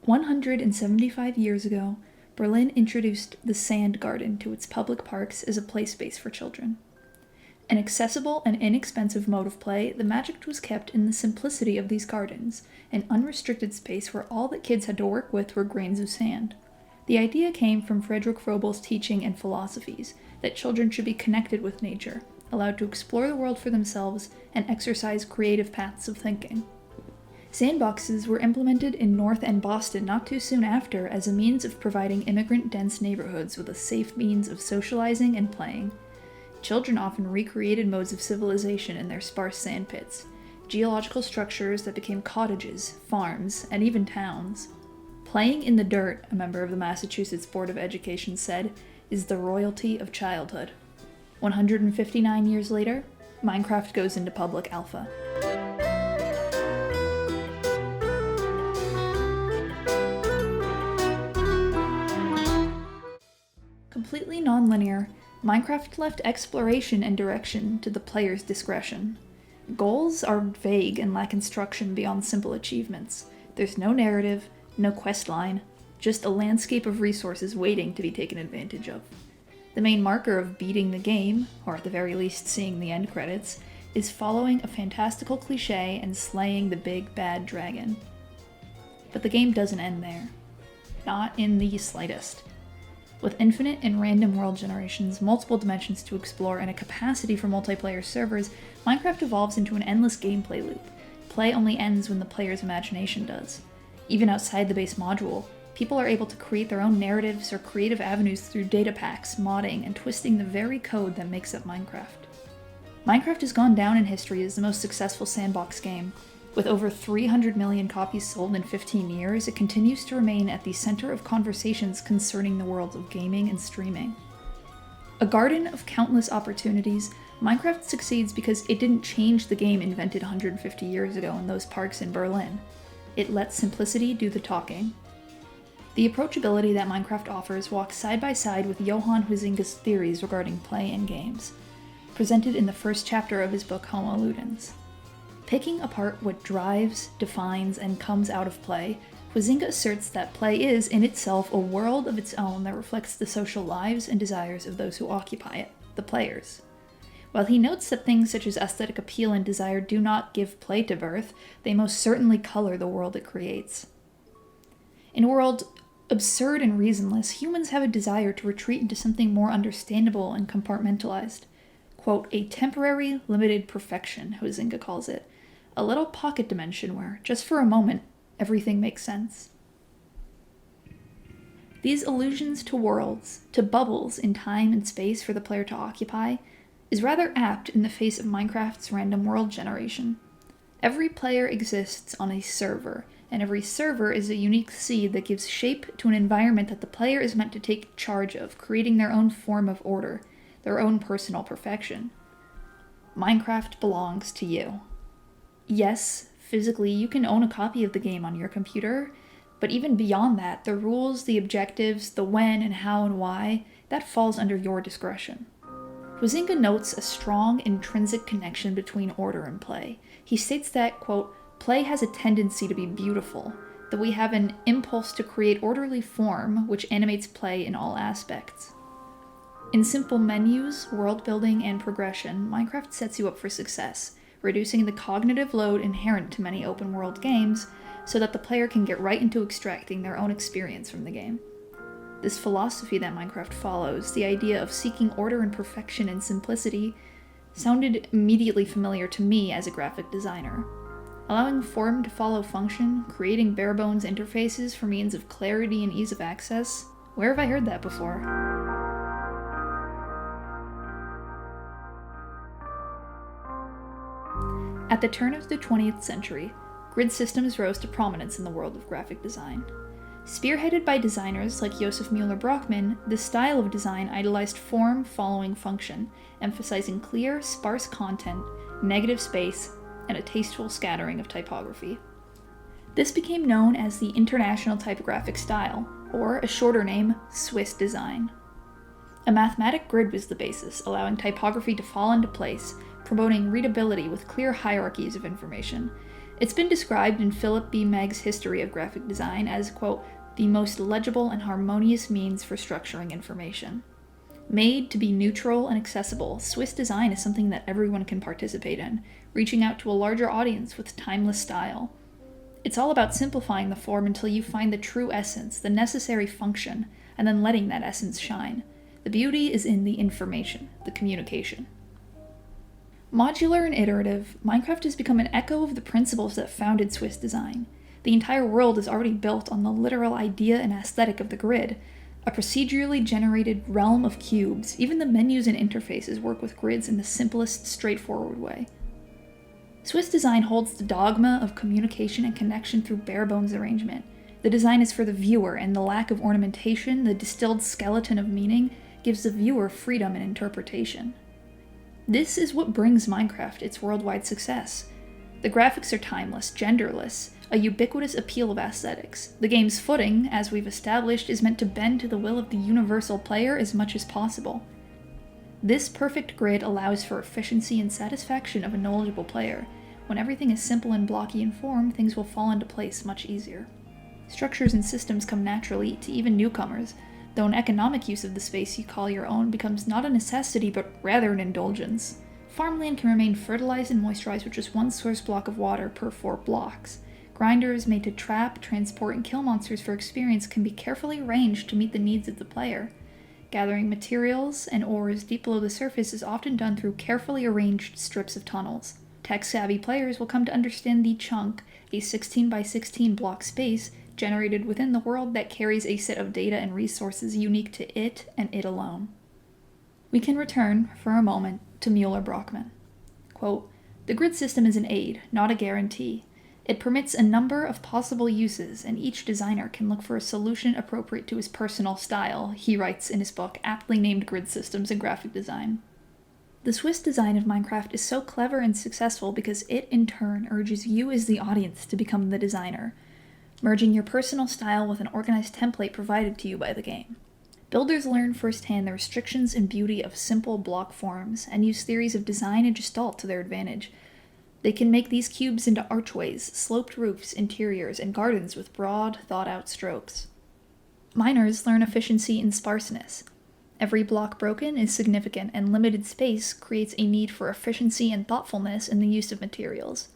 175 years ago, Berlin introduced the sand garden to its public parks as a play space for children. An accessible and inexpensive mode of play, the magic was kept in the simplicity of these gardens, an unrestricted space where all that kids had to work with were grains of sand. The idea came from Friedrich Froebel's teaching and philosophies, that children should be connected with nature, allowed to explore the world for themselves, and exercise creative paths of thinking. Sandboxes were implemented in North End Boston not too soon after as a means of providing immigrant-dense neighborhoods with a safe means of socializing and playing. Children often recreated modes of civilization in their sparse sandpits, geological structures that became cottages, farms, and even towns. Playing in the dirt, a member of the Massachusetts Board of Education said, is the royalty of childhood. 159 years later, Minecraft goes into public alpha. Completely non-linear, Minecraft left exploration and direction to the player's discretion. Goals are vague and lack instruction beyond simple achievements. There's no narrative, no quest line, just a landscape of resources waiting to be taken advantage of. The main marker of beating the game, or at the very least seeing the end credits, is following a fantastical cliché and slaying the big bad dragon. But the game doesn't end there. Not in the slightest. With infinite and random world generations, multiple dimensions to explore, and a capacity for multiplayer servers, Minecraft evolves into an endless gameplay loop. Play only ends when the player's imagination does. Even outside the base module, people are able to create their own narratives or creative avenues through data packs, modding, and twisting the very code that makes up Minecraft. Minecraft has gone down in history as the most successful sandbox game. With over 300 million copies sold in 15 years, it continues to remain at the center of conversations concerning the worlds of gaming and streaming. A garden of countless opportunities, Minecraft succeeds because it didn't change the game invented 150 years ago in those parks in Berlin. It lets simplicity do the talking. The approachability that Minecraft offers walks side by side with Johan Huizinga's theories regarding play and games, presented in the first chapter of his book Homo Ludens. Picking apart what drives, defines, and comes out of play, Huizinga asserts that play is, in itself, a world of its own that reflects the social lives and desires of those who occupy it, the players. While he notes that things such as aesthetic appeal and desire do not give play to birth, they most certainly color the world it creates. In a world absurd and reasonless, humans have a desire to retreat into something more understandable and compartmentalized. Quote, a temporary, limited perfection, Huizinga calls it. A little pocket dimension where, just for a moment, everything makes sense. These allusions to worlds, to bubbles in time and space for the player to occupy, is rather apt in the face of Minecraft's random world generation. Every player exists on a server, and every server is a unique seed that gives shape to an environment that the player is meant to take charge of, creating their own form of order, their own personal perfection. Minecraft belongs to you. Yes, physically, you can own a copy of the game on your computer, but even beyond that, the rules, the objectives, the when and how and why, that falls under your discretion. Huizinga notes a strong intrinsic connection between order and play. He states that, quote, play has a tendency to be beautiful, that we have an impulse to create orderly form which animates play in all aspects. In simple menus, world building, and progression, Minecraft sets you up for success, reducing the cognitive load inherent to many open-world games so that the player can get right into extracting their own experience from the game. This philosophy that Minecraft follows, the idea of seeking order and perfection and simplicity, sounded immediately familiar to me as a graphic designer. Allowing form to follow function, creating bare-bones interfaces for means of clarity and ease of access, where have I heard that before? At the turn of the 20th century, grid systems rose to prominence in the world of graphic design. Spearheaded by designers like Josef Müller-Brockmann, this style of design idolized form following function, emphasizing clear, sparse content, negative space, and a tasteful scattering of typography. This became known as the International Typographic Style, or a shorter name, Swiss design. A mathematic grid was the basis, allowing typography to fall into place, promoting readability with clear hierarchies of information. It's been described in Philip B. Megg's History of Graphic Design as, quote, the most legible and harmonious means for structuring information. Made to be neutral and accessible, Swiss design is something that everyone can participate in, reaching out to a larger audience with timeless style. It's all about simplifying the form until you find the true essence, the necessary function, and then letting that essence shine. The beauty is in the information, the communication. Modular and iterative, Minecraft has become an echo of the principles that founded Swiss design. The entire world is already built on the literal idea and aesthetic of the grid, a procedurally generated realm of cubes. Even the menus and interfaces work with grids in the simplest, straightforward way. Swiss design holds the dogma of communication and connection through bare-bones arrangement. The design is for the viewer, and the lack of ornamentation, the distilled skeleton of meaning, gives the viewer freedom in interpretation. This is what brings Minecraft its worldwide success. The graphics are timeless, genderless, a ubiquitous appeal of aesthetics. The game's footing, as we've established, is meant to bend to the will of the universal player as much as possible. This perfect grid allows for efficiency and satisfaction of a knowledgeable player. When everything is simple and blocky in form, things will fall into place much easier. Structures and systems come naturally to even newcomers, though an economic use of the space you call your own becomes not a necessity but rather an indulgence. Farmland can remain fertilized and moisturized with just one source block of water per 4 blocks. Grinders made to trap, transport, and kill monsters for experience can be carefully arranged to meet the needs of the player. Gathering materials and ores deep below the surface is often done through carefully arranged strips of tunnels. Tech-savvy players will come to understand the chunk, a 16 by 16 block space, generated within the world that carries a set of data and resources unique to it and it alone. We can return, for a moment, to Mueller-Brockman. Quote, the grid system is an aid, not a guarantee. It permits a number of possible uses, and each designer can look for a solution appropriate to his personal style, he writes in his book aptly named Grid Systems and Graphic Design. The Swiss design of Minecraft is so clever and successful because it, in turn, urges you as the audience to become the designer, merging your personal style with an organized template provided to you by the game. Builders learn firsthand the restrictions and beauty of simple block forms, and use theories of design and gestalt to their advantage. They can make these cubes into archways, sloped roofs, interiors, and gardens with broad, thought-out strokes. Miners learn efficiency and sparseness. Every block broken is significant, and limited space creates a need for efficiency and thoughtfulness in the use of materials.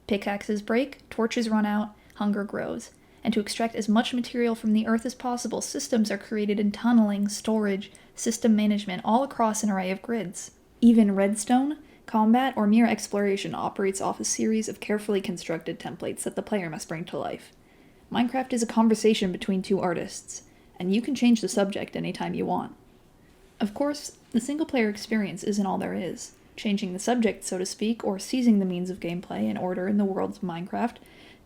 Pickaxes break, torches run out, hunger grows. And to extract as much material from the earth as possible, systems are created in tunneling, storage, system management, all across an array of grids. Even redstone, combat, or mere exploration operates off a series of carefully constructed templates that the player must bring to life. Minecraft is a conversation between two artists, and you can change the subject anytime you want. Of course, the single-player experience isn't all there is. Changing the subject, so to speak, or seizing the means of gameplay and order in the worlds of Minecraft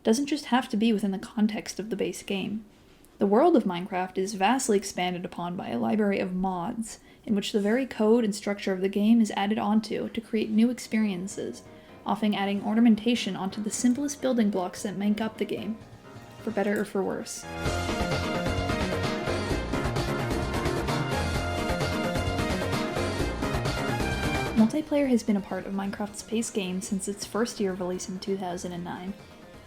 doesn't just have to be within the context of the base game. The world of Minecraft is vastly expanded upon by a library of mods, in which the very code and structure of the game is added onto to create new experiences, often adding ornamentation onto the simplest building blocks that make up the game, for better or for worse. Multiplayer has been a part of Minecraft's base game since its first year of release in 2009.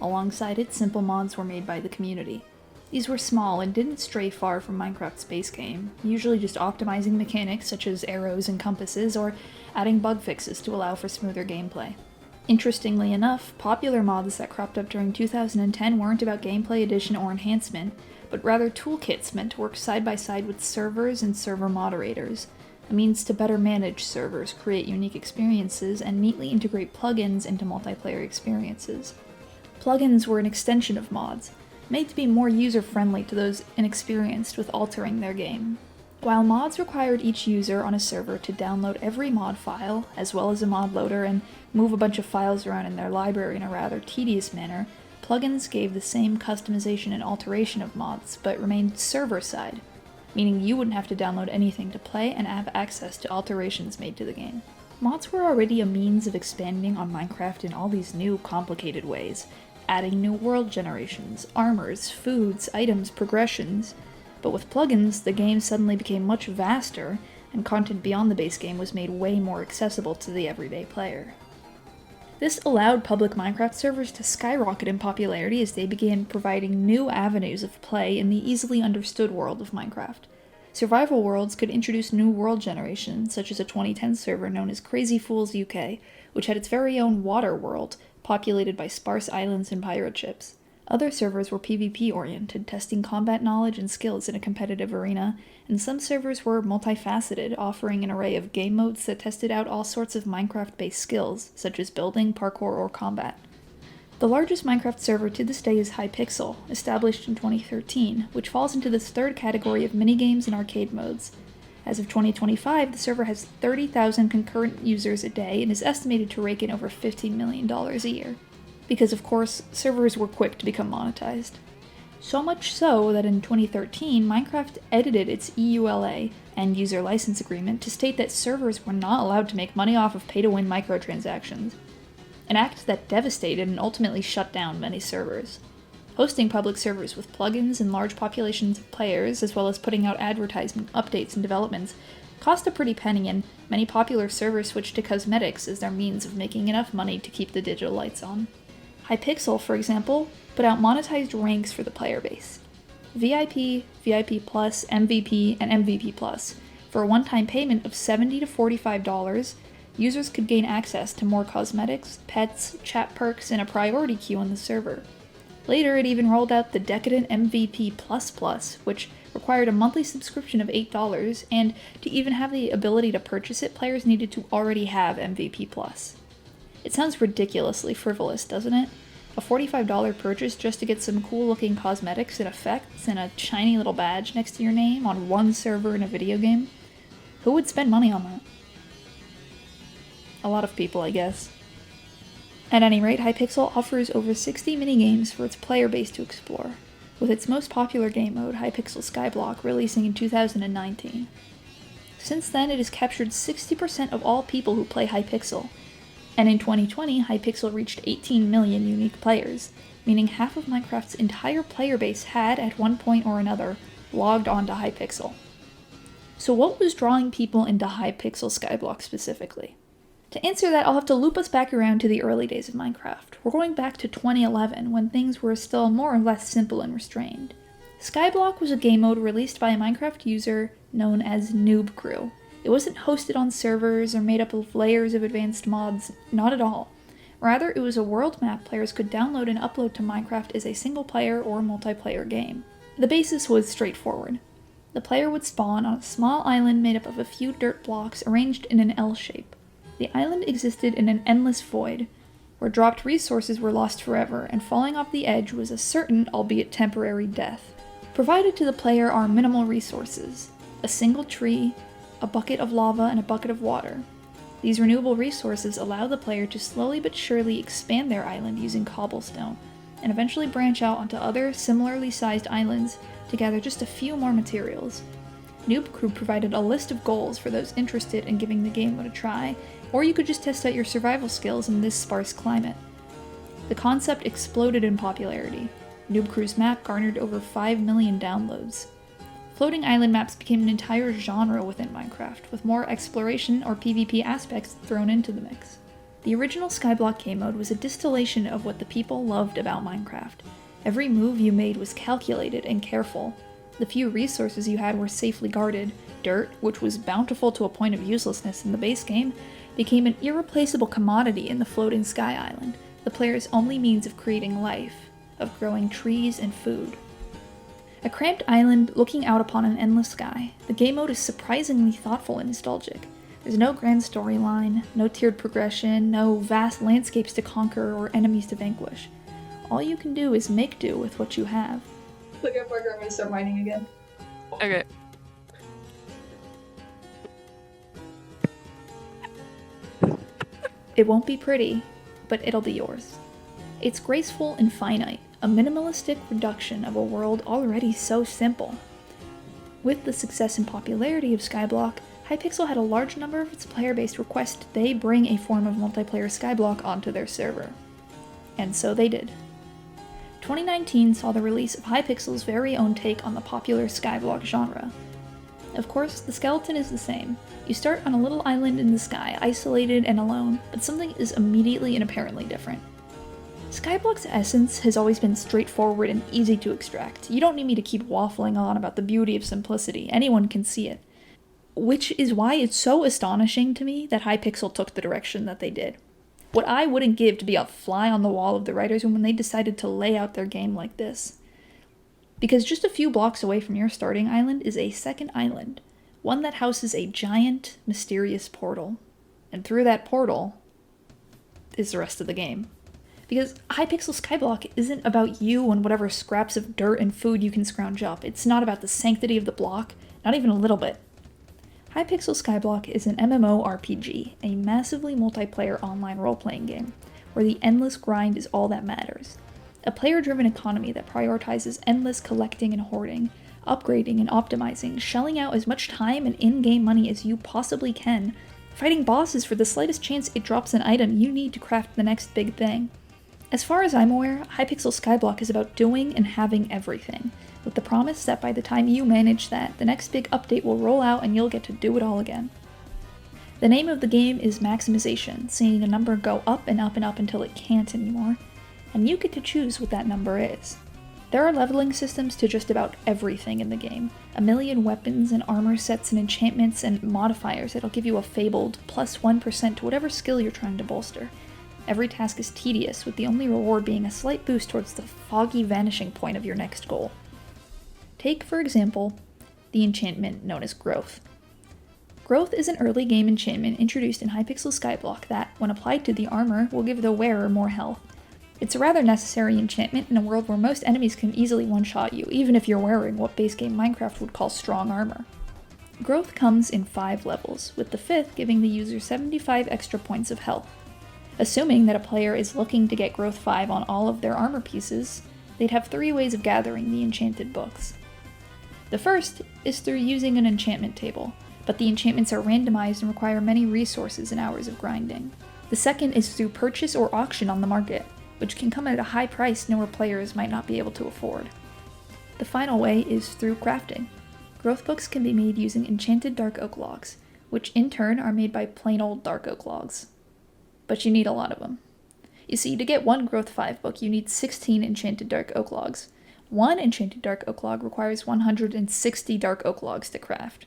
Alongside it, simple mods were made by the community. These were small and didn't stray far from Minecraft's base game, usually just optimizing mechanics such as arrows and compasses, or adding bug fixes to allow for smoother gameplay. Interestingly enough, popular mods that cropped up during 2010 weren't about gameplay addition or enhancement, but rather toolkits meant to work side by side with servers and server moderators, a means to better manage servers, create unique experiences, and neatly integrate plugins into multiplayer experiences. Plugins were an extension of mods, made to be more user-friendly to those inexperienced with altering their game. While mods required each user on a server to download every mod file, as well as a mod loader, and move a bunch of files around in their library in a rather tedious manner, plugins gave the same customization and alteration of mods, but remained server-side, meaning you wouldn't have to download anything to play and have access to alterations made to the game. Mods were already a means of expanding on Minecraft in all these new, complicated ways, adding new world generations, armors, foods, items, progressions. But with plugins, the game suddenly became much vaster, and content beyond the base game was made way more accessible to the everyday player. This allowed public Minecraft servers to skyrocket in popularity as they began providing new avenues of play in the easily understood world of Minecraft. Survival worlds could introduce new world generations, such as a 2010 server known as Crazy Fools UK, which had its very own water world, populated by sparse islands and pirate ships. Other servers were PvP-oriented, testing combat knowledge and skills in a competitive arena, and some servers were multifaceted, offering an array of game modes that tested out all sorts of Minecraft-based skills, such as building, parkour, or combat. The largest Minecraft server to this day is Hypixel, established in 2013, which falls into this third category of minigames and arcade modes. As of 2025, the server has 30,000 concurrent users a day and is estimated to rake in over $15 million a year. Because, of course, servers were quick to become monetized. So much so that in 2013, Minecraft edited its EULA, End User License Agreement, to state that servers were not allowed to make money off of pay-to-win microtransactions, an act that devastated and ultimately shut down many servers. Hosting public servers with plugins and large populations of players, as well as putting out advertisement, updates, and developments, cost a pretty penny, and many popular servers switched to cosmetics as their means of making enough money to keep the digital lights on. Hypixel, for example, put out monetized ranks for the player base. VIP, VIP+, MVP, and MVP+. For a one-time payment of $70 to $45, users could gain access to more cosmetics, pets, chat perks, and a priority queue on the server. Later, it even rolled out the decadent MVP++, which required a monthly subscription of $8, and to even have the ability to purchase it, players needed to already have MVP+. It sounds ridiculously frivolous, doesn't it? A $45 purchase just to get some cool-looking cosmetics and effects and a shiny little badge next to your name on one server in a video game? Who would spend money on that? A lot of people, I guess. At any rate, Hypixel offers over 60 minigames for its player base to explore, with its most popular game mode, Hypixel Skyblock, releasing in 2019. Since then, it has captured 60% of all people who play Hypixel, and in 2020, Hypixel reached 18 million unique players, meaning half of Minecraft's entire player base had, at one point or another, logged onto Hypixel. So what was drawing people into Hypixel Skyblock specifically? To answer that, I'll have to loop us back around to the early days of Minecraft. We're going back to 2011, when things were still more or less simple and restrained. Skyblock was a game mode released by a Minecraft user known as Noob Crew. It wasn't hosted on servers or made up of layers of advanced mods, not at all. Rather, it was a world map players could download and upload to Minecraft as a single-player or multiplayer game. The basis was straightforward. The player would spawn on a small island made up of a few dirt blocks arranged in an L shape. The island existed in an endless void, where dropped resources were lost forever, and falling off the edge was a certain, albeit temporary, death. Provided to the player are minimal resources: a single tree, a bucket of lava, and a bucket of water. These renewable resources allow the player to slowly but surely expand their island using cobblestone, and eventually branch out onto other similarly sized islands to gather just a few more materials. Noob Crew provided a list of goals for those interested in giving the game a try, or you could just test out your survival skills in this sparse climate. The concept exploded in popularity. Noob Crew's map garnered over 5 million downloads. Floating island maps became an entire genre within Minecraft, with more exploration or PvP aspects thrown into the mix. The original Skyblock game mode was a distillation of what the people loved about Minecraft. Every move you made was calculated and careful. The few resources you had were safely guarded. Dirt, which was bountiful to a point of uselessness in the base game, became an irreplaceable commodity in the floating sky island, the player's only means of creating life, of growing trees and food. A cramped island looking out upon an endless sky, the game mode is surprisingly thoughtful and nostalgic. There's no grand storyline, no tiered progression, no vast landscapes to conquer or enemies to vanquish. All you can do is make do with what you have. Look at Parker, I'm gonna start mining again. Okay. It won't be pretty, but it'll be yours. It's graceful and finite, a minimalistic reduction of a world already so simple. With the success and popularity of Skyblock, Hypixel had a large number of its player base request they bring a form of multiplayer Skyblock onto their server. And so they did. 2019 saw the release of Hypixel's very own take on the popular Skyblock genre. Of course, the skeleton is the same. You start on a little island in the sky, isolated and alone, but something is immediately and apparently different. Skyblock's essence has always been straightforward and easy to extract. You don't need me to keep waffling on about the beauty of simplicity, anyone can see it. Which is why it's so astonishing to me that Hypixel took the direction that they did. What I wouldn't give to be a fly on the wall of the writers when they decided to lay out their game like this. Because just a few blocks away from your starting island is a second island, one that houses a giant, mysterious portal. And through that portal is the rest of the game. Because Hypixel Skyblock isn't about you and whatever scraps of dirt and food you can scrounge up. It's not about the sanctity of the block, not even a little bit. Hypixel Skyblock is an MMORPG, a massively multiplayer online role-playing game, where the endless grind is all that matters. A player-driven economy that prioritizes endless collecting and hoarding, upgrading and optimizing, shelling out as much time and in-game money as you possibly can, fighting bosses for the slightest chance it drops an item you need to craft the next big thing. As far as I'm aware, Hypixel Skyblock is about doing and having everything, with the promise that by the time you manage that, the next big update will roll out and you'll get to do it all again. The name of the game is maximization, seeing a number go up and up and up until it can't anymore, and you get to choose what that number is. There are leveling systems to just about everything in the game, a million weapons and armor sets and enchantments and modifiers that'll give you a fabled plus 1% to whatever skill you're trying to bolster. Every task is tedious, with the only reward being a slight boost towards the foggy vanishing point of your next goal. Take, for example, the enchantment known as Growth. Growth is an early game enchantment introduced in Hypixel Skyblock that, when applied to the armor, will give the wearer more health. It's a rather necessary enchantment in a world where most enemies can easily one-shot you, even if you're wearing what base game Minecraft would call strong armor. Growth comes in 5 levels, with the 5th giving the user 75 extra points of health. Assuming that a player is looking to get Growth 5 on all of their armor pieces, they'd have 3 ways of gathering the enchanted books. The first is through using an enchantment table, but the enchantments are randomized and require many resources and hours of grinding. The second is through purchase or auction on the market, which can come at a high price newer players might not be able to afford. The final way is through crafting. Growth books can be made using enchanted dark oak logs, which in turn are made by plain old dark oak logs. But you need a lot of them. You see, to get one Growth 5 book, you need 16 enchanted dark oak logs. One enchanted dark oak log requires 160 dark oak logs to craft.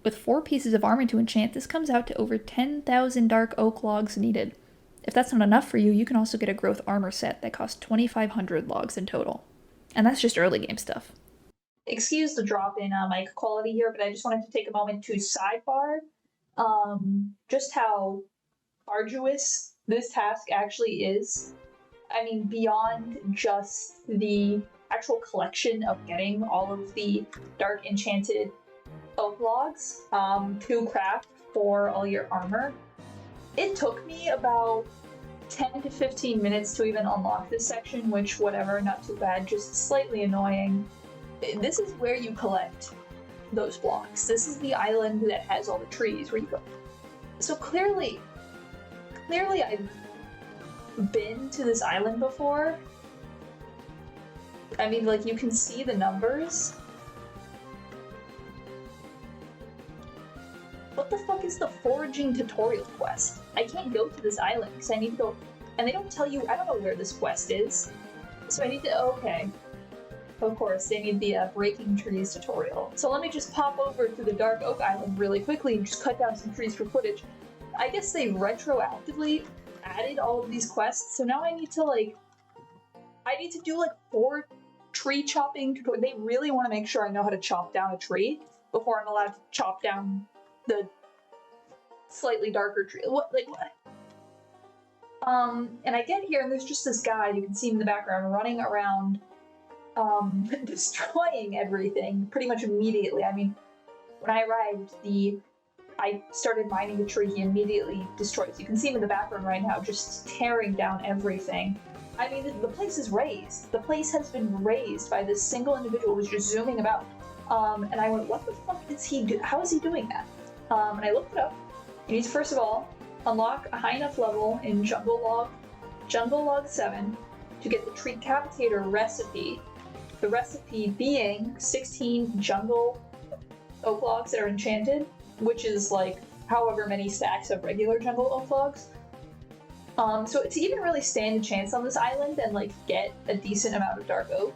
With 4 pieces of armor to enchant, this comes out to over 10,000 dark oak logs needed. If that's not enough for you, you can also get a Growth armor set that costs 2,500 logs in total. And that's just early game stuff. Excuse the drop in mic quality here, but I just wanted to take a moment to sidebar just how arduous this task actually is. I mean, beyond just the actual collection of getting all of the dark enchanted oak logs to craft for all your armor, it took me about 10 to 15 minutes to even unlock this section, which, whatever, not too bad, just slightly annoying. This is where you collect those blocks. This is the island that has all the trees where you go. So clearly I've been to this island before. I mean, like, you can see the numbers. What the fuck is the foraging tutorial quest? I can't go to this island because I need to go, and they don't tell you, I don't know where this quest is. So I need to, okay. Of course, they need the breaking trees tutorial. So let me just pop over to the Dark Oak Island really quickly and just cut down some trees for footage. I guess they retroactively added all of these quests, so now I need to do like 4 tree chopping tutorials. They really want to make sure I know how to chop down a tree before I'm allowed to chop down the slightly darker tree. What? And I get here and there's just this guy, you can see him in the background, running around destroying everything pretty much immediately. I mean, when I arrived, I started mining the tree, he immediately destroys. You can see him in the background right now, just tearing down everything. I mean, the place is razed. The place has been razed by this single individual who's just zooming about. And I went, what the fuck is he do? How is he doing that? And I looked it up. You need to, first of all, unlock a high enough level in Jungle Log 7 to get the Tree Cavitator recipe. The recipe being 16 jungle oak logs that are enchanted, which is like however many stacks of regular jungle oak logs. So to even really stand a chance on this island and like get a decent amount of dark oak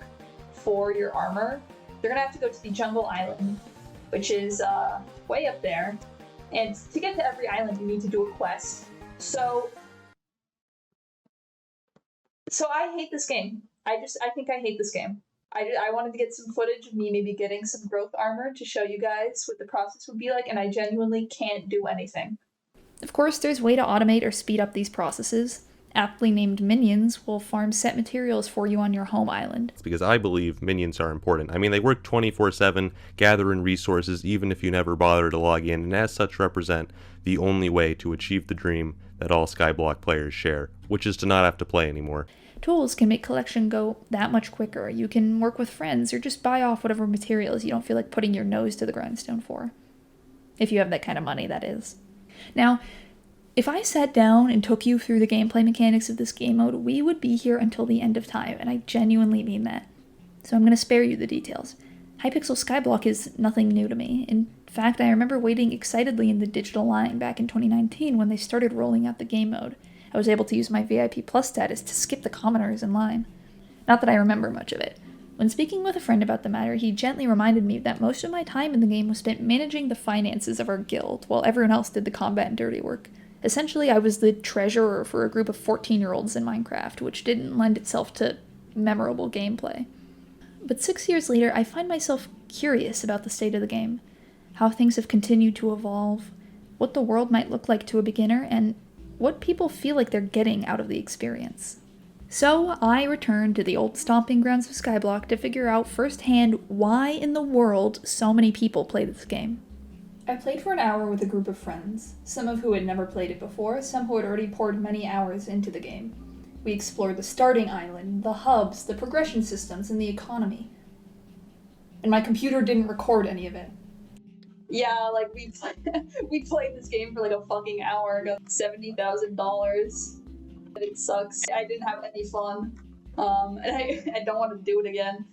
for your armor, you're gonna have to go to the jungle island, which is way up there. And to get to every island, you need to do a quest. So I hate this game. I think I hate this game. I wanted to get some footage of me maybe getting some growth armor to show you guys what the process would be like, and I genuinely can't do anything. Of course, there's a way to automate or speed up these processes. Aptly named minions will farm set materials for you on your home island. It's because I believe minions are important. I mean, they work 24/7, gathering resources even if you never bother to log in, and as such represent the only way to achieve the dream that all Skyblock players share, which is to not have to play anymore. Tools can make collection go that much quicker. You can work with friends or just buy off whatever materials you don't feel like putting your nose to the grindstone for. If you have that kind of money, that is. Now, if I sat down and took you through the gameplay mechanics of this game mode, we would be here until the end of time, and I genuinely mean that. So I'm going to spare you the details. Hypixel Skyblock is nothing new to me. In fact, I remember waiting excitedly in the digital line back in 2019 when they started rolling out the game mode. I was able to use my VIP Plus status to skip the commoners in line. Not that I remember much of it. When speaking with a friend about the matter, he gently reminded me that most of my time in the game was spent managing the finances of our guild, while everyone else did the combat and dirty work. Essentially, I was the treasurer for a group of 14-year-olds in Minecraft, which didn't lend itself to memorable gameplay. But 6 years later, I find myself curious about the state of the game, how things have continued to evolve, what the world might look like to a beginner, and what people feel like they're getting out of the experience. So I returned to the old stomping grounds of Skyblock to figure out firsthand why in the world so many people play this game. I played for an hour with a group of friends, some of who had never played it before, some who had already poured many hours into the game. We explored the starting island, the hubs, the progression systems, and the economy. And my computer didn't record any of it. Yeah, like we played this game for like a fucking hour, got $70,000, and it sucks. I didn't have any fun, and I don't want to do it again.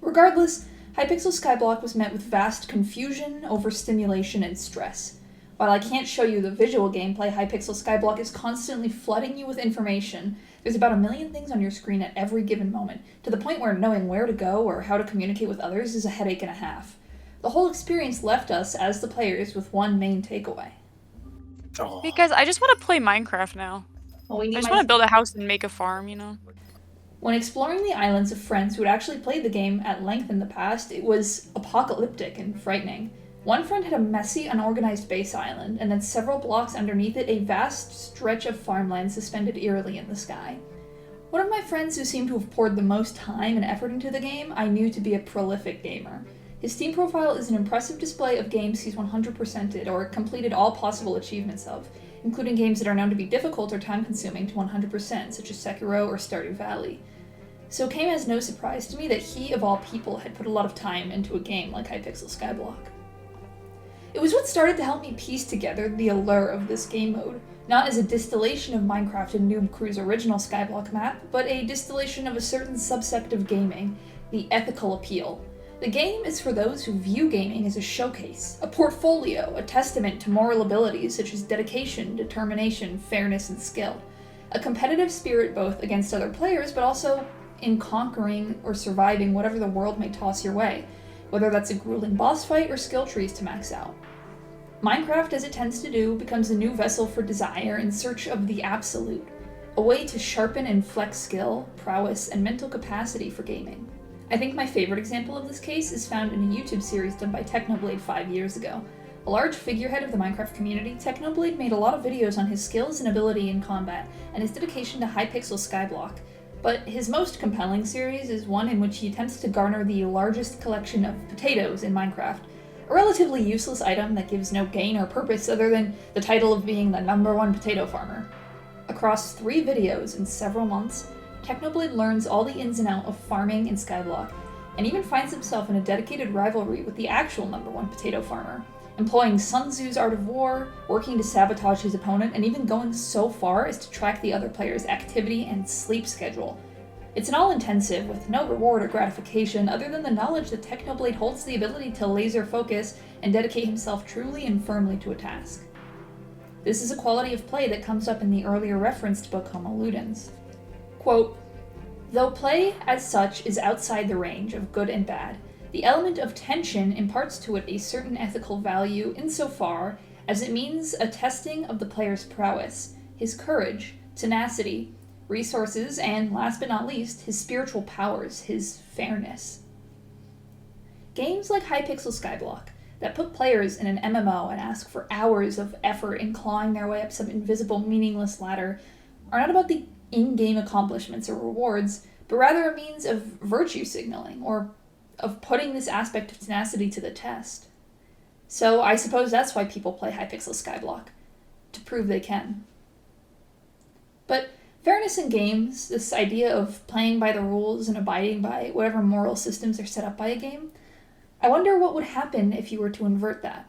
Regardless, Hypixel Skyblock was met with vast confusion, overstimulation, and stress. While I can't show you the visual gameplay, Hypixel Skyblock is constantly flooding you with information. There's about 1 million things on your screen at every given moment, to the point where knowing where to go or how to communicate with others is a headache and a half. The whole experience left us, as the players, with one main takeaway. Because I just want to play Minecraft now. Well, I just want to build a house and make a farm, you know? When exploring the islands of friends who had actually played the game at length in the past, it was apocalyptic and frightening. One friend had a messy, unorganized base island, and then several blocks underneath it, a vast stretch of farmland suspended eerily in the sky. One of my friends who seemed to have poured the most time and effort into the game, I knew to be a prolific gamer. His Steam profile is an impressive display of games he's 100%ed or completed all possible achievements of, including games that are known to be difficult or time-consuming to 100%, such as Sekiro or Stardew Valley. So it came as no surprise to me that he, of all people, had put a lot of time into a game like Hypixel Skyblock. It was what started to help me piece together the allure of this game mode, not as a distillation of Minecraft and Noob Crew's original Skyblock map, but a distillation of a certain subsect of gaming, the ethical appeal. The game is for those who view gaming as a showcase, a portfolio, a testament to moral abilities such as dedication, determination, fairness, and skill. A competitive spirit both against other players, but also in conquering or surviving whatever the world may toss your way, whether that's a grueling boss fight or skill trees to max out. Minecraft, as it tends to do, becomes a new vessel for desire in search of the absolute, a way to sharpen and flex skill, prowess, and mental capacity for gaming. I think my favorite example of this case is found in a YouTube series done by Technoblade 5 years ago. A large figurehead of the Minecraft community, Technoblade made a lot of videos on his skills and ability in combat, and his dedication to Hypixel Skyblock. But his most compelling series is one in which he attempts to garner the largest collection of potatoes in Minecraft, a relatively useless item that gives no gain or purpose other than the title of being the #1 potato farmer. Across 3 videos in several months, Technoblade learns all the ins and outs of farming in Skyblock, and even finds himself in a dedicated rivalry with the actual #1 potato farmer, employing Sun Tzu's art of war, working to sabotage his opponent, and even going so far as to track the other player's activity and sleep schedule. It's an all-intensive, with no reward or gratification other than the knowledge that Technoblade holds the ability to laser focus and dedicate himself truly and firmly to a task. This is a quality of play that comes up in the earlier referenced book Homo Ludens. Quote, "Though play, as such, is outside the range of good and bad, the element of tension imparts to it a certain ethical value insofar as it means a testing of the player's prowess, his courage, tenacity, resources, and, last but not least, his spiritual powers, his fairness." Games like Hypixel Skyblock, that put players in an MMO and ask for hours of effort in clawing their way up some invisible, meaningless ladder, are not about the in-game accomplishments or rewards, but rather a means of virtue signaling, or of putting this aspect of tenacity to the test. So I suppose that's why people play Hypixel Skyblock, to prove they can. But fairness in games, this idea of playing by the rules and abiding by whatever moral systems are set up by a game, I wonder what would happen if you were to invert that.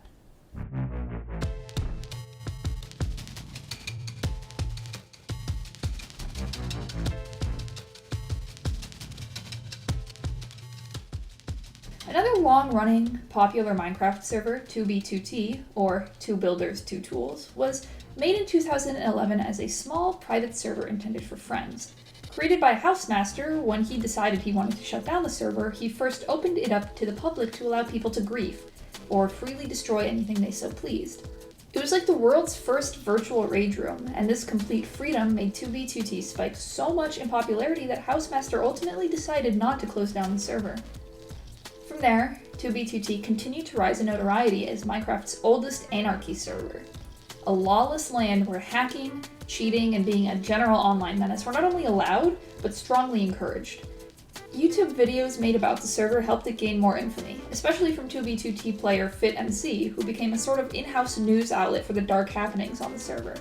Another long-running, popular Minecraft server, 2b2t, or 2 Builders 2 Tools, was made in 2011 as a small, private server intended for friends. Created by Housemaster, when he decided he wanted to shut down the server, he first opened it up to the public to allow people to grief, or freely destroy anything they so pleased. It was like the world's first virtual rage room, and this complete freedom made 2b2t spike so much in popularity that Housemaster ultimately decided not to close down the server. From there, 2b2t continued to rise in notoriety as Minecraft's oldest Anarchy server, a lawless land where hacking, cheating, and being a general online menace were not only allowed, but strongly encouraged. YouTube videos made about the server helped it gain more infamy, especially from 2b2t player FitMC, who became a sort of in-house news outlet for the dark happenings on the server.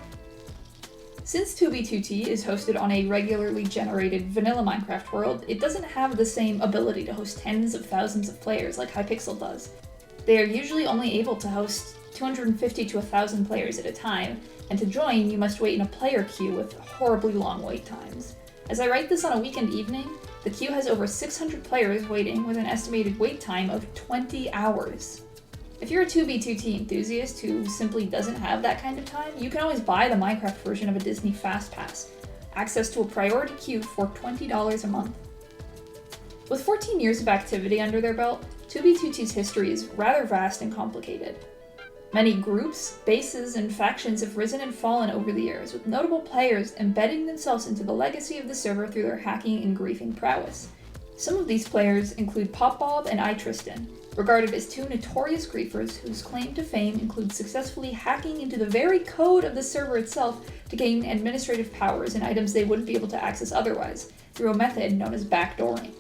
Since 2b2t is hosted on a regularly generated vanilla Minecraft world, it doesn't have the same ability to host tens of thousands of players like Hypixel does. They are usually only able to host 250 to 1,000 players at a time, and to join you must wait in a player queue with horribly long wait times. As I write this on a weekend evening, the queue has over 600 players waiting with an estimated wait time of 20 hours. If you're a 2b2t enthusiast who simply doesn't have that kind of time, you can always buy the Minecraft version of a Disney Fast Pass, access to a priority queue for $20 a month. With 14 years of activity under their belt, 2b2t's history is rather vast and complicated. Many groups, bases, and factions have risen and fallen over the years, with notable players embedding themselves into the legacy of the server through their hacking and griefing prowess. Some of these players include PopBob and iTristan, regarded as two notorious griefers whose claim to fame includes successfully hacking into the very code of the server itself to gain administrative powers and items they wouldn't be able to access otherwise, through a method known as backdooring.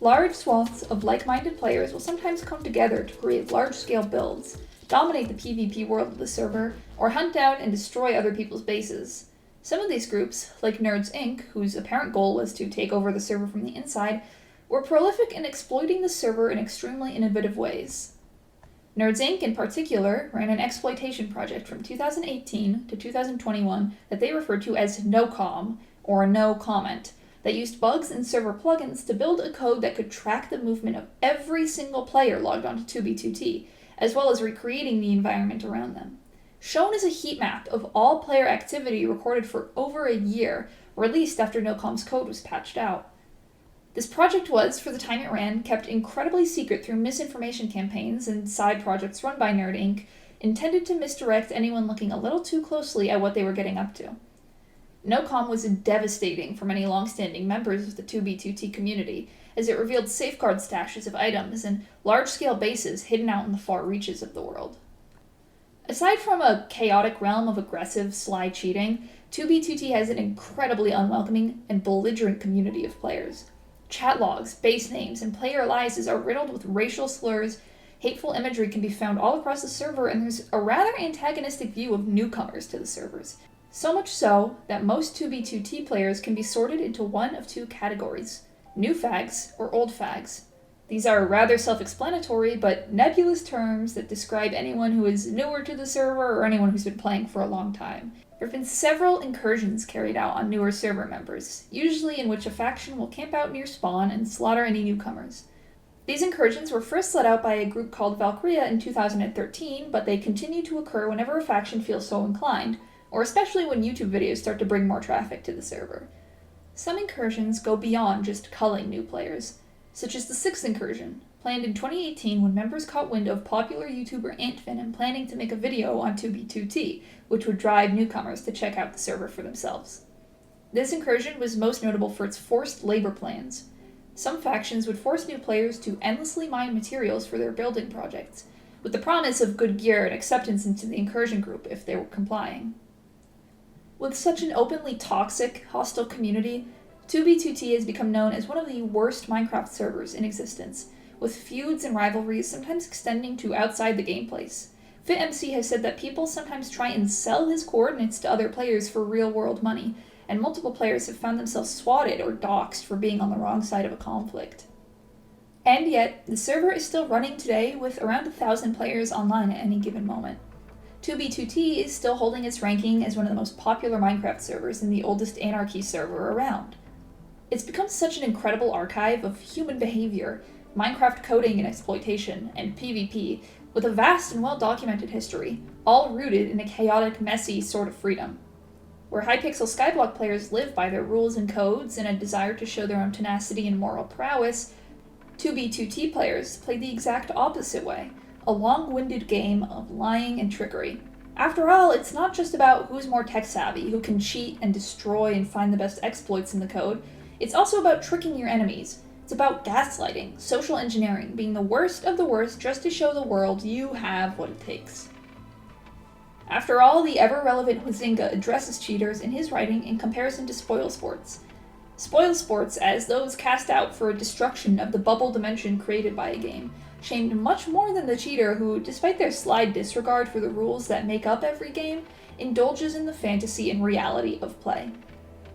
Large swaths of like-minded players will sometimes come together to create large-scale builds, dominate the PvP world of the server, or hunt down and destroy other people's bases. Some of these groups, like Nerds Inc., whose apparent goal was to take over the server from the inside, were prolific in exploiting the server in extremely innovative ways. Nerds Inc. in particular ran an exploitation project from 2018 to 2021 that they referred to as NoCom, or No Comment, that used bugs and server plugins to build a code that could track the movement of every single player logged onto 2b2t, as well as recreating the environment around them. Shown as a heat map of all player activity recorded for over a year, released after NoCom's code was patched out. This project was, for the time it ran, kept incredibly secret through misinformation campaigns and side projects run by Nerd Inc., intended to misdirect anyone looking a little too closely at what they were getting up to. NoCom was devastating for many long-standing members of the 2b2t community, as it revealed safeguard stashes of items and large-scale bases hidden out in the far reaches of the world. Aside from a chaotic realm of aggressive, sly cheating, 2b2t has an incredibly unwelcoming and belligerent community of players. Chat logs, base names, and player aliases are riddled with racial slurs, hateful imagery can be found all across the server, and there's a rather antagonistic view of newcomers to the servers. So much so that most 2b2t players can be sorted into one of two categories: new fags or old fags. These are rather self-explanatory, but nebulous terms that describe anyone who is newer to the server or anyone who's been playing for a long time. There have been several incursions carried out on newer server members, usually in which a faction will camp out near spawn and slaughter any newcomers. These incursions were first let out by a group called Valkyria in 2013, but they continue to occur whenever a faction feels so inclined, or especially when YouTube videos start to bring more traffic to the server. Some incursions go beyond just culling new players, such as the 6th incursion, planned in 2018 when members caught wind of popular YouTuber Antvenom planning to make a video on 2B2T, which would drive newcomers to check out the server for themselves. This incursion was most notable for its forced labor plans. Some factions would force new players to endlessly mine materials for their building projects, with the promise of good gear and acceptance into the incursion group if they were complying. With such an openly toxic, hostile community, 2B2T has become known as one of the worst Minecraft servers in existence, with feuds and rivalries sometimes extending to outside the gameplace. FitMC has said that people sometimes try and sell his coordinates to other players for real-world money, and multiple players have found themselves swatted or doxxed for being on the wrong side of a conflict. And yet, the server is still running today with around 1,000 players online at any given moment. 2B2T is still holding its ranking as one of the most popular Minecraft servers and the oldest Anarchy server around. It's become such an incredible archive of human behavior, Minecraft coding and exploitation, and PvP, with a vast and well-documented history, all rooted in a chaotic, messy sort of freedom. Where Hypixel Skyblock players live by their rules and codes and a desire to show their own tenacity and moral prowess, 2B2T players play the exact opposite way, a long-winded game of lying and trickery. After all, it's not just about who's more tech-savvy, who can cheat and destroy and find the best exploits in the code. It's also about tricking your enemies. It's about gaslighting, social engineering, being the worst of the worst just to show the world you have what it takes. After all, the ever-relevant Huizinga addresses cheaters in his writing in comparison to spoil sports. Spoil sports as those cast out for a destruction of the bubble dimension created by a game, shamed much more than the cheater who, despite their sly disregard for the rules that make up every game, indulges in the fantasy and reality of play.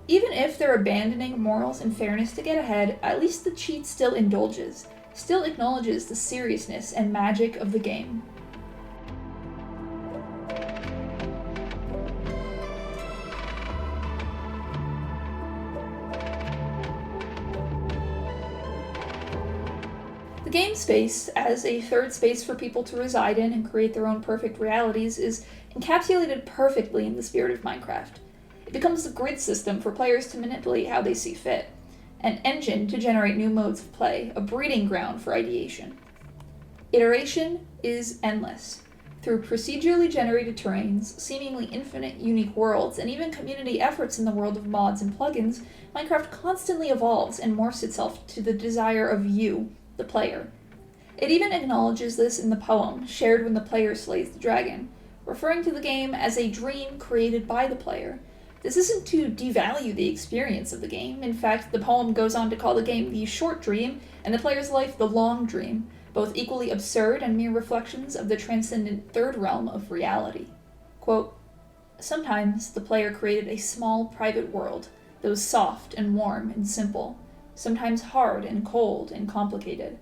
Even if they're abandoning morals and fairness to get ahead, at least the cheat still indulges, still acknowledges the seriousness and magic of the game. The game space, as a third space for people to reside in and create their own perfect realities, is encapsulated perfectly in the spirit of Minecraft. It becomes the grid system for players to manipulate how they see fit, an engine to generate new modes of play, a breeding ground for ideation. Iteration is endless. Through procedurally generated terrains, seemingly infinite unique worlds, and even community efforts in the world of mods and plugins, Minecraft constantly evolves and morphs itself to the desire of you, the player. It even acknowledges this in the poem, shared when the player slays the dragon, referring to the game as a dream created by the player. This isn't to devalue the experience of the game. In fact, the poem goes on to call the game the short dream, and the player's life the long dream, both equally absurd and mere reflections of the transcendent third realm of reality. Quote, "Sometimes the player created a small private world that was soft and warm and simple, sometimes hard and cold and complicated.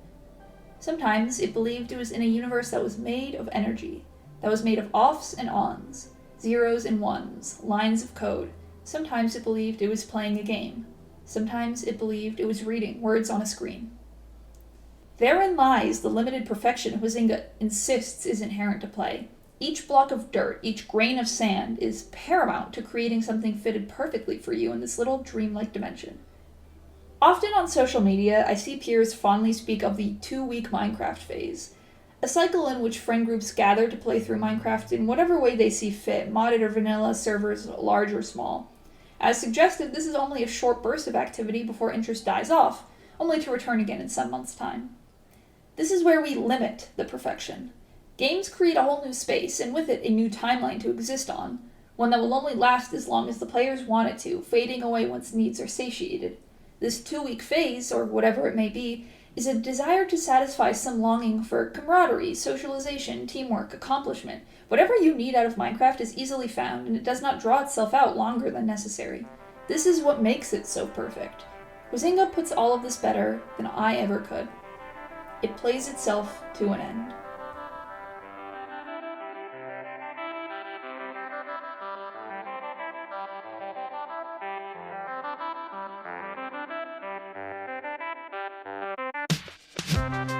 Sometimes it believed it was in a universe that was made of energy, that was made of offs and ons, zeros and ones, lines of code. Sometimes it believed it was playing a game. Sometimes it believed it was reading words on a screen." Therein lies the limited perfection Huizinga insists is inherent to play. Each block of dirt, each grain of sand is paramount to creating something fitted perfectly for you in this little dreamlike dimension. Often on social media, I see peers fondly speak of the 2-week Minecraft phase, a cycle in which friend groups gather to play through Minecraft in whatever way they see fit, modded or vanilla, servers large or small. As suggested, this is only a short burst of activity before interest dies off, only to return again in some months' time. This is where we limit the perfection. Games create a whole new space, and with it a new timeline to exist on, one that will only last as long as the players want it to, fading away once needs are satiated. This 2-week phase, or whatever it may be, is a desire to satisfy some longing for camaraderie, socialization, teamwork, accomplishment. Whatever you need out of Minecraft is easily found, and it does not draw itself out longer than necessary. This is what makes it so perfect. Huizinga puts all of this better than I ever could. It plays itself to an end. Bye.